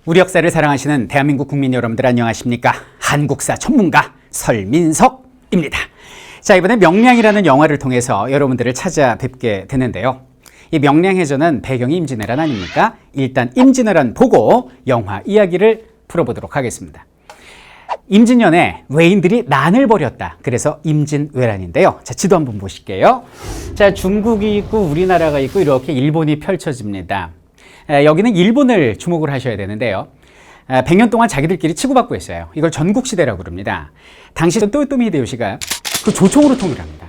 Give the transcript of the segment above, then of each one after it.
우리 역사를 사랑하시는 대한민국 국민 여러분들 안녕하십니까? 한국사 전문가 설민석입니다. 자, 이번에 명량이라는 영화를 통해서 여러분들을 찾아뵙게 되는데요. 이 명량해전은 배경이 임진왜란 아닙니까? 일단 임진왜란 보고 영화 이야기를 풀어보도록 하겠습니다. 임진년에 외인들이 난을 벌였다. 그래서 임진왜란인데요. 자, 지도 한번 보실게요. 자, 중국이 있고 우리나라가 있고 이렇게 일본이 펼쳐집니다. 여기는 일본을 주목을 하셔야 되는데요. 100년 동안 자기들끼리 치고받고 있어요. 이걸 전국시대라고 그럽니다. 당시 또요토미 히데요시가 그 조총으로 통일을 합니다.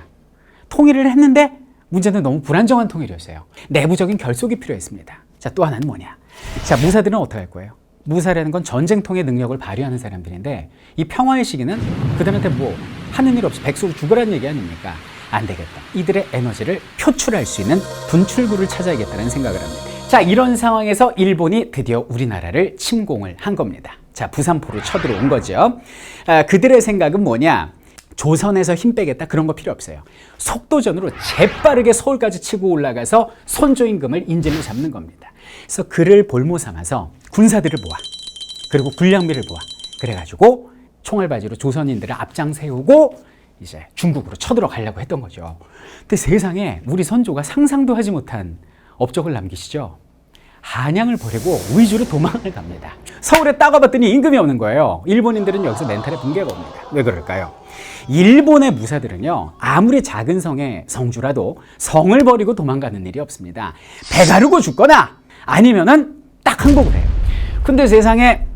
통일을 했는데 문제는 너무 불안정한 통일이었어요. 내부적인 결속이 필요했습니다. 자, 또 하나는 뭐냐? 자, 무사들은 어떻게 할 거예요? 무사라는 건 전쟁통의 능력을 발휘하는 사람들인데 이 평화의 시기는 그들한테 뭐 하는 일 없이 백수로 죽으라는 얘기 아닙니까? 안 되겠다. 이들의 에너지를 표출할 수 있는 분출구를 찾아야겠다는 생각을 합니다. 자, 이런 상황에서 일본이 드디어 우리나라를 침공을 한 겁니다. 자, 부산포로 쳐들어온 거죠. 그들의 생각은 뭐냐? 조선에서 힘 빼겠다 그런 거 필요 없어요. 속도전으로 재빠르게 서울까지 치고 올라가서 선조임금을 인질로 잡는 겁니다. 그래서 그를 볼모 삼아서 군사들을 모아, 그리고 군량미를 모아, 그래가지고 총알바지로 조선인들을 앞장 세우고 이제 중국으로 쳐들어가려고 했던 거죠. 근데 세상에 우리 선조가 상상도 하지 못한 업적을 남기시죠. 한양을 버리고 위주로 도망을 갑니다. 서울에 딱 와봤더니 임금이 없는 거예요. 일본인들은 여기서 멘탈에 붕괴가 옵니다. 왜 그럴까요? 일본의 무사들은요, 아무리 작은 성의 성주라도 성을 버리고 도망가는 일이 없습니다. 배 가르고 죽거나 아니면은 딱 항복을 해요. 근데 세상에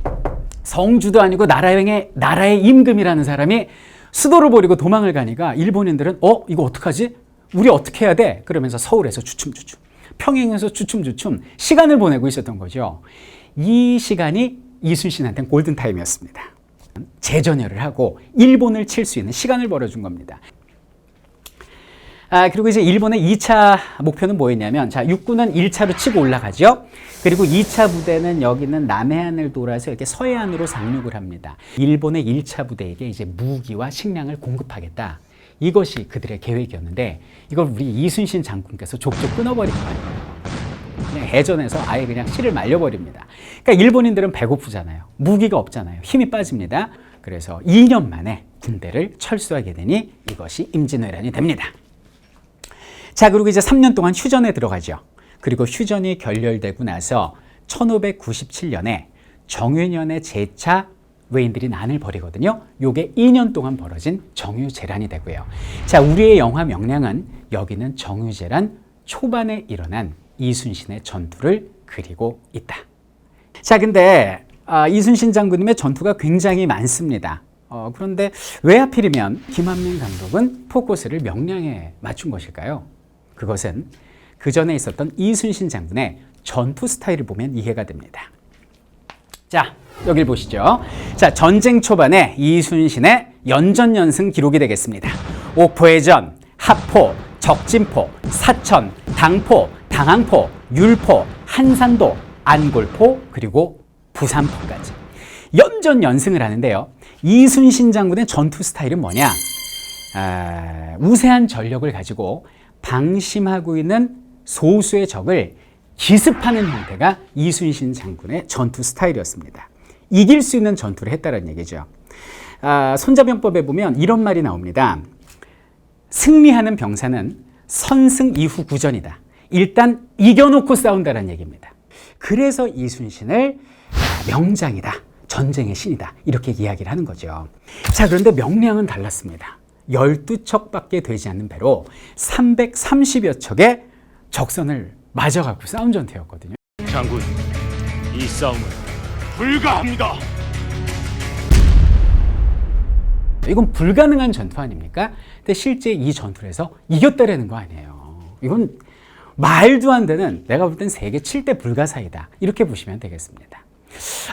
성주도 아니고 나라의 임금이라는 사람이 수도를 버리고 도망을 가니까 일본인들은 이거 어떡하지? 우리 어떻게 해야 돼? 그러면서 서울에서 주춤주춤, 평양에서 주춤주춤 시간을 보내고 있었던 거죠. 이 시간이 이순신한테는 골든타임이었습니다. 재전열을 하고 일본을 칠 수 있는 시간을 벌어준 겁니다. 그리고 이제 일본의 2차 목표는 뭐였냐면, 자, 육군은 1차로 치고 올라가죠. 그리고 2차 부대는 여기는 남해안을 돌아서 이렇게 서해안으로 상륙을 합니다. 일본의 1차 부대에게 이제 무기와 식량을 공급하겠다. 이것이 그들의 계획이었는데 이걸 우리 이순신 장군께서 족족 끊어버린 거예요. 그냥 해전에서 아예 그냥 씨를 말려버립니다. 그러니까 일본인들은 배고프잖아요. 무기가 없잖아요. 힘이 빠집니다. 그래서 2년 만에 군대를 철수하게 되니 이것이 임진왜란이 됩니다. 자, 그리고 이제 3년 동안 휴전에 들어가죠. 그리고 휴전이 결렬되고 나서 1597년에 정유년의 제차 외인들이 난을 벌이거든요. 요게 2년 동안 벌어진 정유재란이 되고요. 자, 우리의 영화 명량은 여기는 정유재란 초반에 일어난 이순신의 전투를 그리고 있다. 자, 근데 이순신 장군님의 전투가 굉장히 많습니다. 그런데 왜 하필이면 김한민 감독은 포커스를 명량에 맞춘 것일까요? 그것은 그 전에 있었던 이순신 장군의 전투 스타일을 보면 이해가 됩니다. 자, 여길 보시죠. 자, 전쟁 초반에 이순신의 연전연승 기록이 되겠습니다. 옥포해전, 합포, 적진포, 사천, 당포, 당항포, 율포, 한산도, 안골포, 그리고 부산포까지 연전연승을 하는데요. 이순신 장군의 전투 스타일은 뭐냐? 우세한 전력을 가지고 방심하고 있는 소수의 적을 기습하는 형태가 이순신 장군의 전투 스타일이었습니다. 이길 수 있는 전투를 했다는 얘기죠. 손자병법에 보면 이런 말이 나옵니다. 승리하는 병사는 선승 이후 구전이다. 일단 이겨놓고 싸운다는 얘기입니다. 그래서 이순신을 명장이다, 전쟁의 신이다, 이렇게 이야기를 하는 거죠. 자, 그런데 명량은 달랐습니다. 12척밖에 되지 않는 배로 330여 척의 적선을 맞아갖고 싸운 전투였거든요. 장군, 이 싸움은 불가합니다. 이건 불가능한 전투 아닙니까? 근데 실제 이 전투에서 이겼다라는 거 아니에요. 이건 말도 안 되는, 내가 볼 땐 세계 7대 불가사이다, 이렇게 보시면 되겠습니다.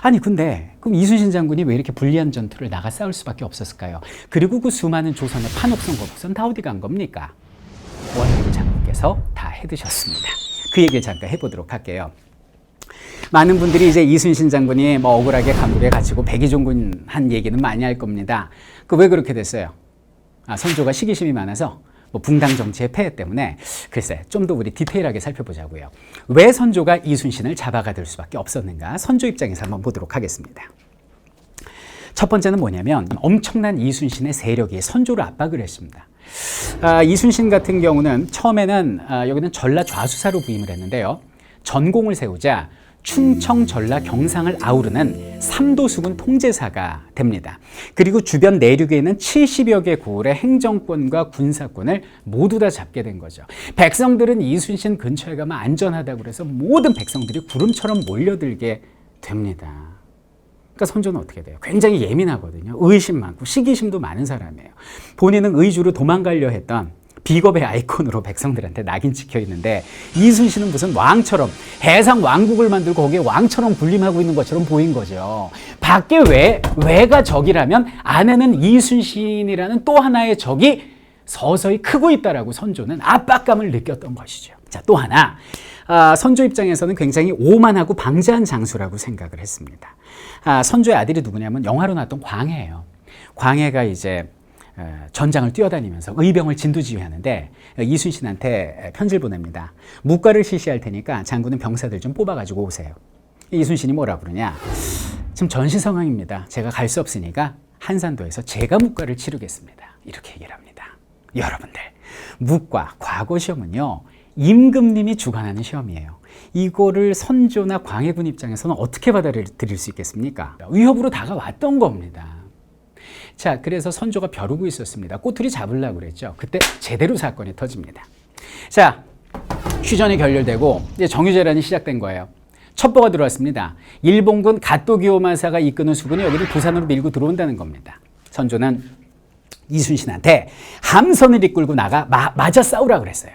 아니, 근데 그럼 이순신 장군이 왜 이렇게 불리한 전투를 나가 싸울 수밖에 없었을까요? 그리고 그 수많은 조선의 판옥선, 거북선 다 어디 간 겁니까? 원효 장군께서 다 해드셨습니다. 그 얘기를 잠깐 해보도록 할게요. 많은 분들이 이제 이순신 장군이 뭐 억울하게 감옥에 갇히고 백의종군 한 얘기는 많이 할 겁니다. 그 왜 그렇게 됐어요? 선조가 시기심이 많아서 뭐 붕당 정치의 폐해 때문에 글쎄 좀 더 우리 디테일하게 살펴보자고요. 왜 선조가 이순신을 잡아가둘 수밖에 없었는가? 선조 입장에서 한번 보도록 하겠습니다. 첫 번째는 뭐냐면 엄청난 이순신의 세력이 선조를 압박을 했습니다. 이순신 같은 경우는 처음에는 여기는 전라 좌수사로 부임을 했는데요. 전공을 세우자 충청, 전라, 경상을 아우르는 삼도수군 통제사가 됩니다. 그리고 주변 내륙에 있는 70여 개 고을의 행정권과 군사권을 모두 다 잡게 된 거죠. 백성들은 이순신 근처에 가면 안전하다고 그래서 모든 백성들이 구름처럼 몰려들게 됩니다. 그러니까 선조는 어떻게 돼요? 굉장히 예민하거든요. 의심 많고 시기심도 많은 사람이에요. 본인은 의주로 도망가려 했던 비겁의 아이콘으로 백성들한테 낙인 찍혀 있는데 이순신은 무슨 왕처럼 해상 왕국을 만들고 거기에 왕처럼 군림하고 있는 것처럼 보인 거죠. 밖에 외가 적이라면 안에는 이순신이라는 또 하나의 적이 서서히 크고 있다라고 선조는 압박감을 느꼈던 것이죠. 자, 또 하나 선조 입장에서는 굉장히 오만하고 방자한 장수라고 생각을 했습니다. 선조의 아들이 누구냐면 영화로 나왔던 광해예요. 광해가 이제 전장을 뛰어다니면서 의병을 진두지휘하는데 이순신한테 편지를 보냅니다. 묵과를 실시할 테니까 장군은 병사들 좀 뽑아가지고 오세요. 이순신이 뭐라 그러냐? 지금 전시 상황입니다. 제가 갈 수 없으니까 한산도에서 제가 묵과를 치르겠습니다. 이렇게 얘기를 합니다. 여러분들, 묵과 과거 시험은요, 임금님이 주관하는 시험이에요. 이거를 선조나 광해군 입장에서는 어떻게 받아들일 수 있겠습니까? 위협으로 다가왔던 겁니다. 자, 그래서 선조가 벼르고 있었습니다. 꼬투리 잡으려고 그랬죠. 그때 제대로 사건이 터집니다. 자, 휴전이 결렬되고 이제 정유재란이 시작된 거예요. 첩보가 들어왔습니다. 일본군 가토기요마사가 이끄는 수군이 여기를 부산으로 밀고 들어온다는 겁니다. 선조는 이순신한테 함선을 이끌고 나가 맞아 싸우라 그랬어요.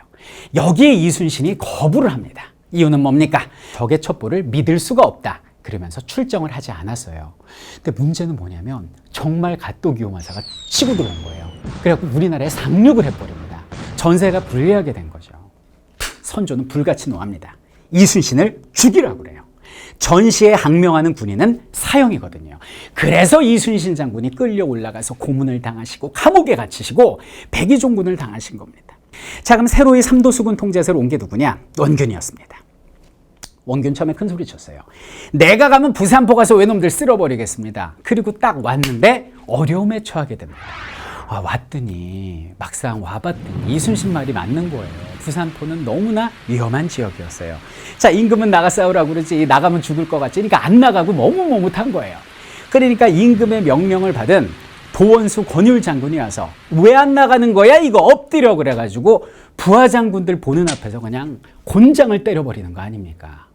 여기에 이순신이 거부를 합니다. 이유는 뭡니까? 적의 첩보를 믿을 수가 없다. 그러면서 출정을 하지 않았어요. 근데 문제는 뭐냐면 정말 가토기요마사가 치고 들어온 거예요. 그래갖고 우리나라에 상륙을 해버립니다. 전세가 불리하게 된 거죠. 선조는 불같이 노합니다. 이순신을 죽이라고 그래요. 전시에 항명하는 군인은 사형이거든요. 그래서 이순신 장군이 끌려 올라가서 고문을 당하시고 감옥에 갇히시고 백의종군을 당하신 겁니다. 자, 그럼 새로이 삼도수군 통제사로 온 게 누구냐? 원균이었습니다. 원균 처음에 큰 소리 쳤어요. 내가 가면 부산포 가서 외놈들 쓸어버리겠습니다. 그리고 딱 왔는데 어려움에 처하게 됩니다. 왔더니 막상 와봤더니 이순신 말이 맞는 거예요. 부산포는 너무나 위험한 지역이었어요. 자, 임금은 나가 싸우라고 그러지 나가면 죽을 것 같지. 그러니까 안 나가고 너무 머뭇한 거예요. 그러니까 임금의 명령을 받은 도원수 권율 장군이 와서 왜 안 나가는 거야? 이거 엎드려 그래가지고 부하 장군들 보는 앞에서 그냥 곤장을 때려버리는 거 아닙니까?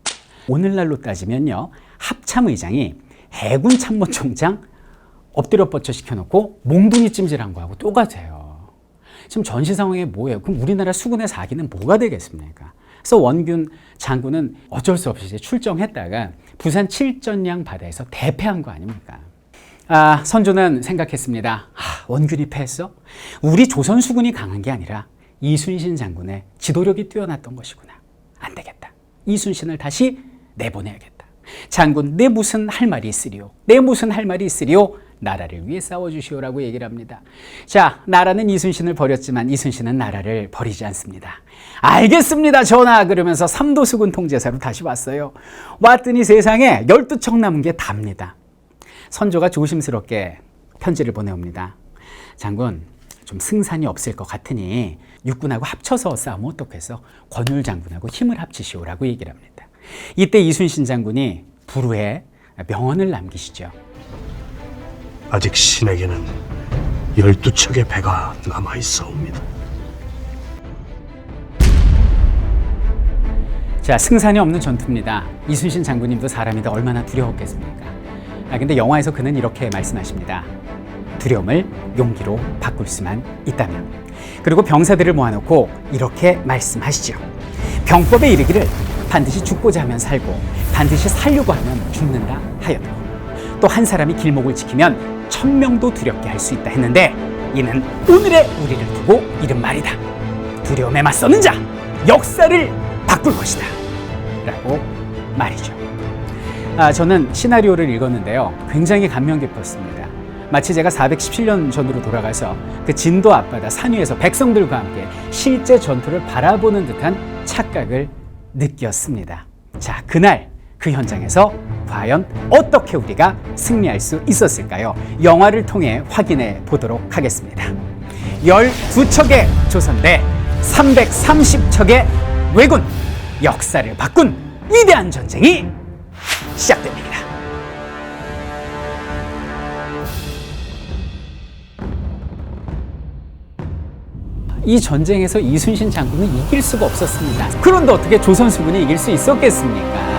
오늘날로 따지면요, 합참의장이 해군 참모총장 엎드려 뻗쳐 시켜놓고 몽둥이 찜질한 거하고 똑같아요. 지금 전시 상황에 뭐예요? 그럼 우리나라 수군의 사기는 뭐가 되겠습니까? 그래서 원균 장군은 어쩔 수 없이 이제 출정했다가 부산 칠전량 바다에서 대패한 거 아닙니까? 선조는 생각했습니다. 원균이 패했어? 우리 조선 수군이 강한 게 아니라 이순신 장군의 지도력이 뛰어났던 것이구나. 안 되겠다. 이순신을 다시 내보내야겠다. 장군, 내 무슨 할 말이 있으리요? 내 무슨 할 말이 있으리요? 나라를 위해 싸워주시오라고 얘기를 합니다. 자, 나라는 이순신을 버렸지만 이순신은 나라를 버리지 않습니다. 알겠습니다, 전하. 그러면서 삼도수군 통제사로 다시 왔어요. 왔더니 세상에 12척 남은 게 답니다. 선조가 조심스럽게 편지를 보내옵니다. 장군, 좀 승산이 없을 것 같으니 육군하고 합쳐서 싸우면 어떻겠어? 권율 장군하고 힘을 합치시오라고 얘기를 합니다. 이때 이순신 장군이 불후에 명언을 남기시죠. 아직 신에게는 12척의 배가 남아있사옵니다. 자, 승산이 없는 전투입니다. 이순신 장군님도 사람이다 얼마나 두려웠겠습니까? 근데 영화에서 그는 이렇게 말씀하십니다. 두려움을 용기로 바꿀 수만 있다면. 그리고 병사들을 모아놓고 이렇게 말씀하시죠. 병법에 이르기를 반드시 죽고자 하면 살고 반드시 살려고 하면 죽는다 하여도 또 한 사람이 길목을 지키면 1000명도 두렵게 할 수 있다 했는데 이는 오늘의 우리를 두고 이른 말이다. 두려움에 맞서는 자 역사를 바꿀 것이다 라고 말이죠. 저는 시나리오를 읽었는데요, 굉장히 감명 깊었습니다. 마치 제가 417년 전으로 돌아가서 그 진도 앞바다 산 위에서 백성들과 함께 실제 전투를 바라보는 듯한 착각을 느꼈습니다. 자, 그날 그 현장에서 과연 어떻게 우리가 승리할 수 있었을까요? 영화를 통해 확인해 보도록 하겠습니다. 12척의 조선대, 330척의 왜군, 역사를 바꾼 위대한 전쟁이 시작됩니다. 이 전쟁에서 이순신 장군은 이길 수가 없었습니다. 그런데 어떻게 조선 수군이 이길 수 있었겠습니까?